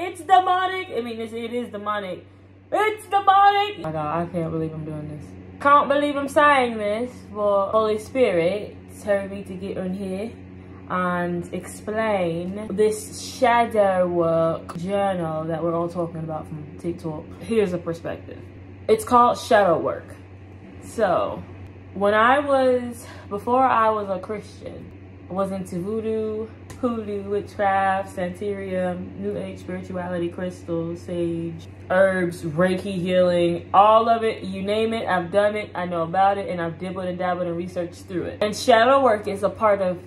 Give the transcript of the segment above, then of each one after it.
It's demonic. I mean, it is demonic. It's demonic. Oh my God, I can't believe I'm doing this. Can't believe I'm saying this, but Holy Spirit told me to get on here and explain this shadow work journal that we're all talking about from TikTok. Here's a perspective. It's called shadow work. So, before I was a Christian, I was into voodoo, hoodoo, witchcraft, santeria, new age spirituality, crystals, sage, herbs, Reiki healing, all of it, you name it, I've done it, I know about it, and I've dibbled and dabbled and researched through it. And shadow work is a part of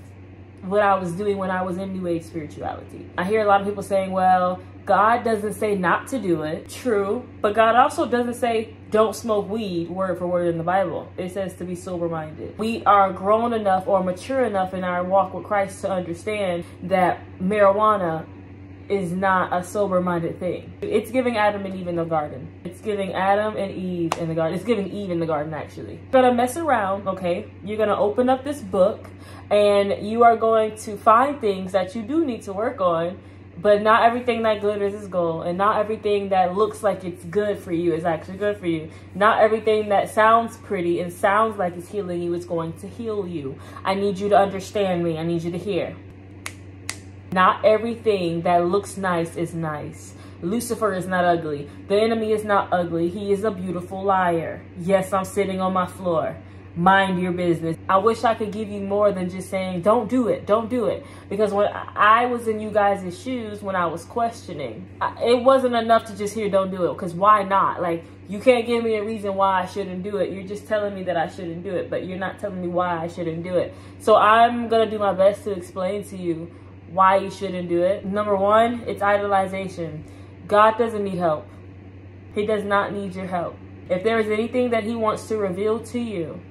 what I was doing when I was in new age spirituality. I hear a lot of people saying, well, God doesn't say not to do it. True, but God also doesn't say don't smoke weed word for word in the Bible. It says to be sober-minded. We are grown enough or mature enough in our walk with Christ to understand that marijuana is not a sober-minded thing. It's giving Adam and Eve in the garden. It's giving Adam and Eve in the garden. It's giving Eve in the garden, actually. You're gonna mess around, okay? You're gonna open up this book and you are going to find things that you do need to work on, but not everything that glitters is gold, and not everything that looks like it's good for you is actually good for you. Not everything that sounds pretty and sounds like it's healing you is going to heal you. I need you to understand me. I need you to hear. Not everything that looks nice is nice. Lucifer is not ugly. The enemy is not ugly. He is a beautiful liar. Yes, I'm sitting on my floor. Mind your business. I wish I could give you more than just saying, don't do it, don't do it. Because when I was in you guys' shoes, when I was questioning, it wasn't enough to just hear don't do it. Because why not? Like, you can't give me a reason why I shouldn't do it. You're just telling me that I shouldn't do it, but you're not telling me why I shouldn't do it. So I'm going to do my best to explain to you why you shouldn't do it. Number one, it's idolization. God doesn't need help. He does not need your help. If there is anything that he wants to reveal to you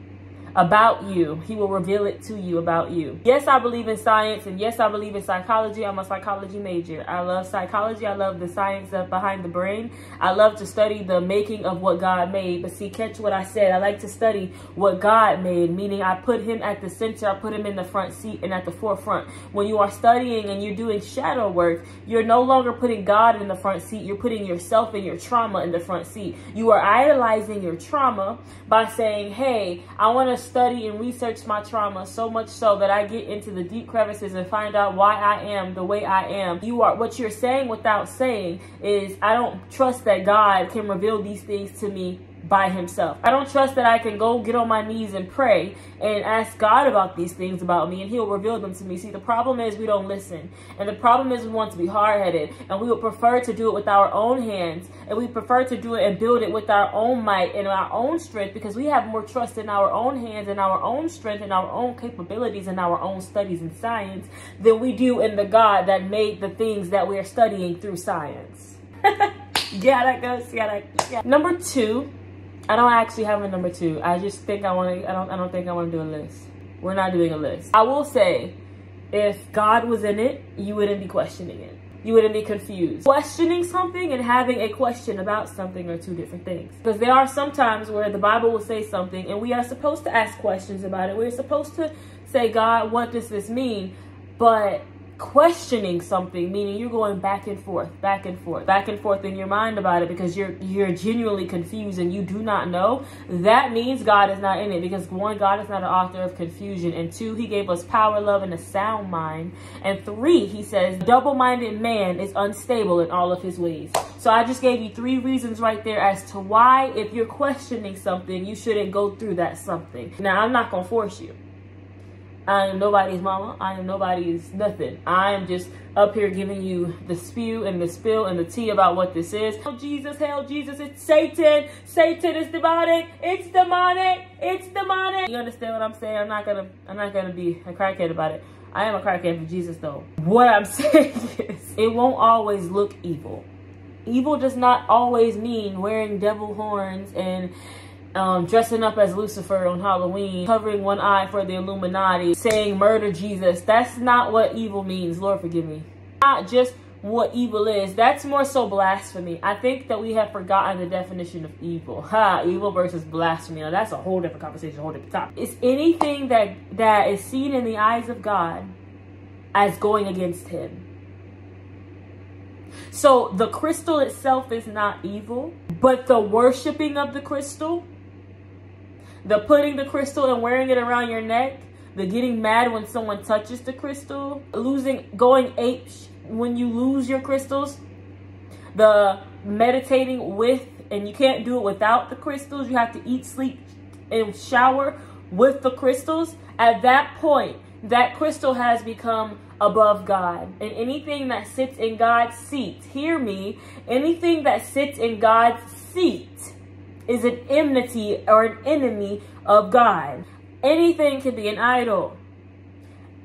about you, he will reveal it to you about you. Yes, I believe in science, and yes, I believe in psychology. I'm a psychology major. I love psychology. I love the science behind the brain. I love to study the making of what God made. But see, catch what I said. I like to study what God made, meaning I put him at the center. I put him in the front seat and at the forefront. When you are studying and you're doing shadow work, you're no longer putting God in the front seat. You're putting yourself and your trauma in the front seat. You are idolizing your trauma by saying, hey, I want to study and research my trauma so much so that I get into the deep crevices and find out why I am the way I am. What you're saying without saying is, I don't trust that God can reveal these things to me by himself. I don't trust that I can go get on my knees and pray and ask God about these things about me and he'll reveal them to me. See, the problem is we don't listen. And the problem is we want to be hard-headed, and we would prefer to do it with our own hands, and we prefer to do it and build it with our own might and our own strength, because we have more trust in our own hands and our own strength and our own capabilities and our own studies in science than we do in the God that made the things that we are studying through science. Number two, I don't actually have a number two. I just think I don't think I want to do a list. We're not doing a list. I will say, if God was in it, you wouldn't be questioning it. You wouldn't be confused. Questioning something and having a question about something are two different things. Because there are some times where the Bible will say something and we are supposed to ask questions about it. We're supposed to say, God, what does this mean? But questioning something, meaning you're going back and forth in your mind about it because you're genuinely confused and you do not know, that means God is not in it. Because one, God is not an author of confusion, and two, he gave us power, love, and a sound mind, and three, he says double-minded man is unstable in all of his ways. So I just gave you three reasons right there as to why, if you're questioning something, you shouldn't go through that something. Now, I'm not gonna force you. I am nobody's mama. I am nobody's nothing. I am just up here giving you the spew and the spill and the tea about what this is. Hell Jesus, it's Satan. Satan is demonic. It's demonic. It's demonic. You understand what I'm saying? I'm not gonna be a crackhead about it. I am a crackhead for Jesus though. What I'm saying is, it won't always look evil. Evil does not always mean wearing devil horns and dressing up as Lucifer on Halloween, covering one eye for the Illuminati, saying murder Jesus. That's not what evil means. Lord forgive me. Not just what evil is. That's more so blasphemy. I think that we have forgotten the definition of evil. Evil versus blasphemy. Now that's a whole different conversation, a whole different topic. It's anything that is seen in the eyes of God as going against him. So the crystal itself is not evil, but the worshiping of the crystal, the putting the crystal and wearing it around your neck, the getting mad when someone touches the crystal, going ape when you lose your crystals, the meditating with, and you can't do it without the crystals. You have to eat, sleep, and shower with the crystals. At that point, that crystal has become above God. And anything that sits in God's seat, hear me, anything that sits in God's seat is an enmity or an enemy of God. Anything can be an idol.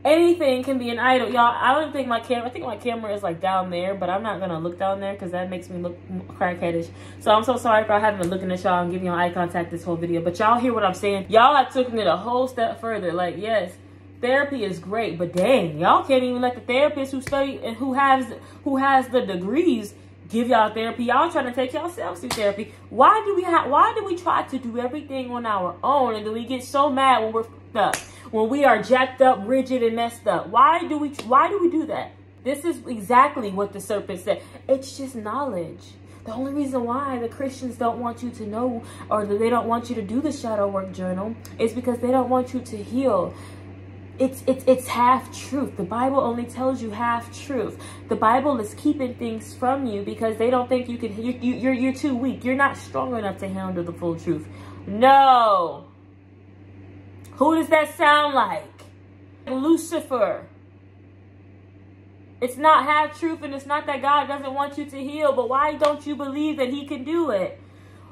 Anything can be an idol. Y'all, I don't think my camera, I think my camera is like down there, but I'm not going to look down there because that makes me look crackheadish. So I'm so sorry for having been looking at y'all and giving y'all eye contact this whole video. But y'all hear what I'm saying? Y'all have taken it a whole step further. Like, yes, therapy is great, but dang, y'all can't even let the therapist who study and who has the degrees give y'all therapy. Y'all trying to take yourselves through therapy. Why do we try to do everything on our own, and do we get so mad when we're fucked up, when we are jacked up, rigid, and messed up? Why do we do that? This is exactly what the serpent said. It's just knowledge. The only reason why the Christians don't want you to know, or they don't want you to do the shadow work journal, is because they don't want you to heal. It's half truth. The Bible only tells you half truth. The Bible is keeping things from you because they don't think you can. You're too weak. You're not strong enough to handle the full truth. No. Who does that sound like? Lucifer. It's not half truth, and it's not that God doesn't want you to heal, but why don't you believe that he can do it?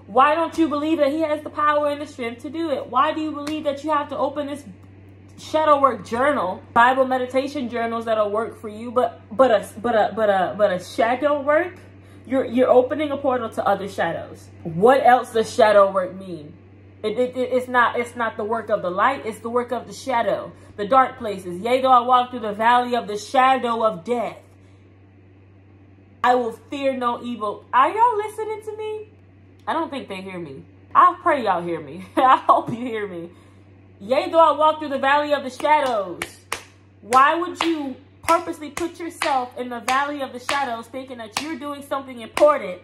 Why don't you believe that he has the power and the strength to do it? Why do you believe that you have to open this shadow work journal, Bible meditation journals that'll work for you, but a shadow work, you're opening a portal to other shadows. What else does shadow work mean? It's not the work of the light, it's the work of the shadow, the dark places. Yea, though I walk through the valley of the shadow of death, I will fear no evil. Are y'all listening to me? I don't think they hear me. I pray y'all hear me. I hope you hear me. Yea, though I walk through the valley of the shadows. Why would you purposely put yourself in the valley of the shadows thinking that you're doing something important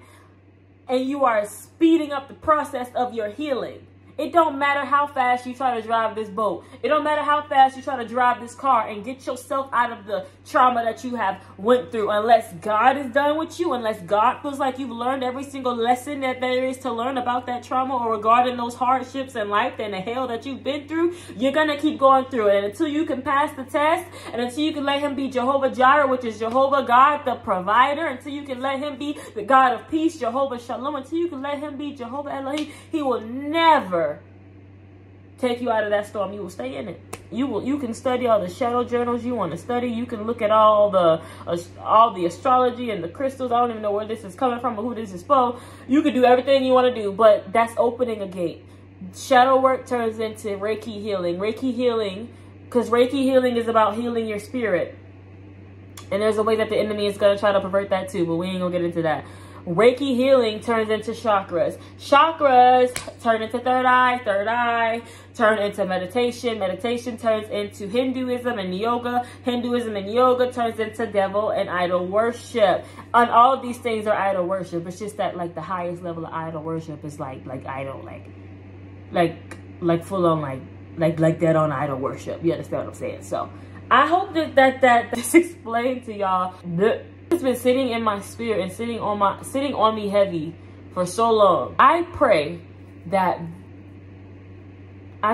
and you are speeding up the process of your healing? It don't matter how fast you try to drive this boat. It don't matter how fast you try to drive this car and get yourself out of the trauma that you have went through. Unless God is done with you, unless God feels like you've learned every single lesson that there is to learn about that trauma or regarding those hardships in life and the hell that you've been through, you're going to keep going through it. And until you can pass the test, and until you can let him be Jehovah Jireh, which is Jehovah God, the provider, until you can let him be the God of peace, Jehovah Shalom, until you can let him be Jehovah Elohim, he will never take you out of that storm. You will stay in it. You can study all the shadow journals you want to study. You can look at all the astrology and the crystals. I don't even know where this is coming from or who this is for. You can do everything you want to do, but that's opening a gate. Shadow work turns into Reiki healing. Reiki healing, because Reiki healing is about healing your spirit. And there's a way that the enemy is going to try to pervert that too, but we ain't going to get into that. Reiki healing turns into chakras. Chakras turn into third eye turn into meditation. Meditation turns into Hinduism and yoga. Hinduism and yoga turns into devil and idol worship. And all of these things are idol worship. It's just that like the highest level of idol worship is like idol, like full on like dead on idol worship. You understand what I'm saying? So I hope that's explained to y'all. It's been sitting in my spirit and sitting on me heavy for so long. I pray that I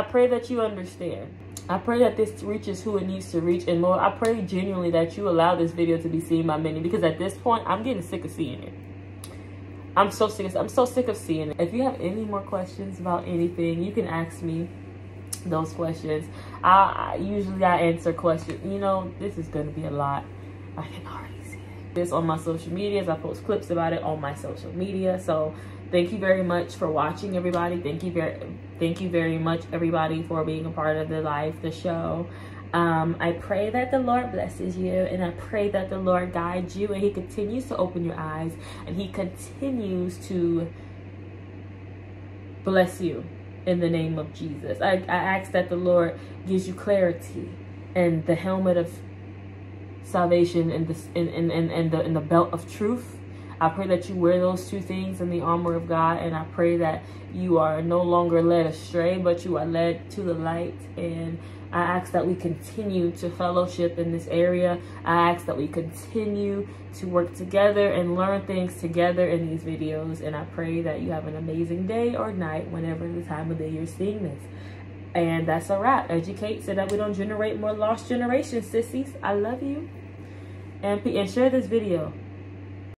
pray that you understand. I pray that this reaches who it needs to reach. And Lord, I pray genuinely that you allow this video to be seen by many, because at this point I'm getting sick of seeing it. I'm so sick of seeing it. If you have any more questions about anything, you can ask me those questions. I usually answer questions. You know, this is going to be a lot. I can already see it. This on my social medias. I post clips about it on my social media. So thank you very much for watching, everybody. Thank you very much, everybody, for being a part of the show. I pray that the Lord blesses you, and I pray that the Lord guides you, and he continues to open your eyes, and he continues to bless you in the name of Jesus. I ask that the Lord gives you clarity and the helmet of salvation and the belt of truth. I pray that you wear those two things in the armor of God, and I pray that you are no longer led astray, but you are led to the light. And I ask that we continue to fellowship in this area. I ask that we continue to work together and learn things together in these videos. And I pray that you have an amazing day or night, whenever the time of day you're seeing this. And that's a wrap. Educate so that we don't generate more lost generations, sissies. I love you. And share this video.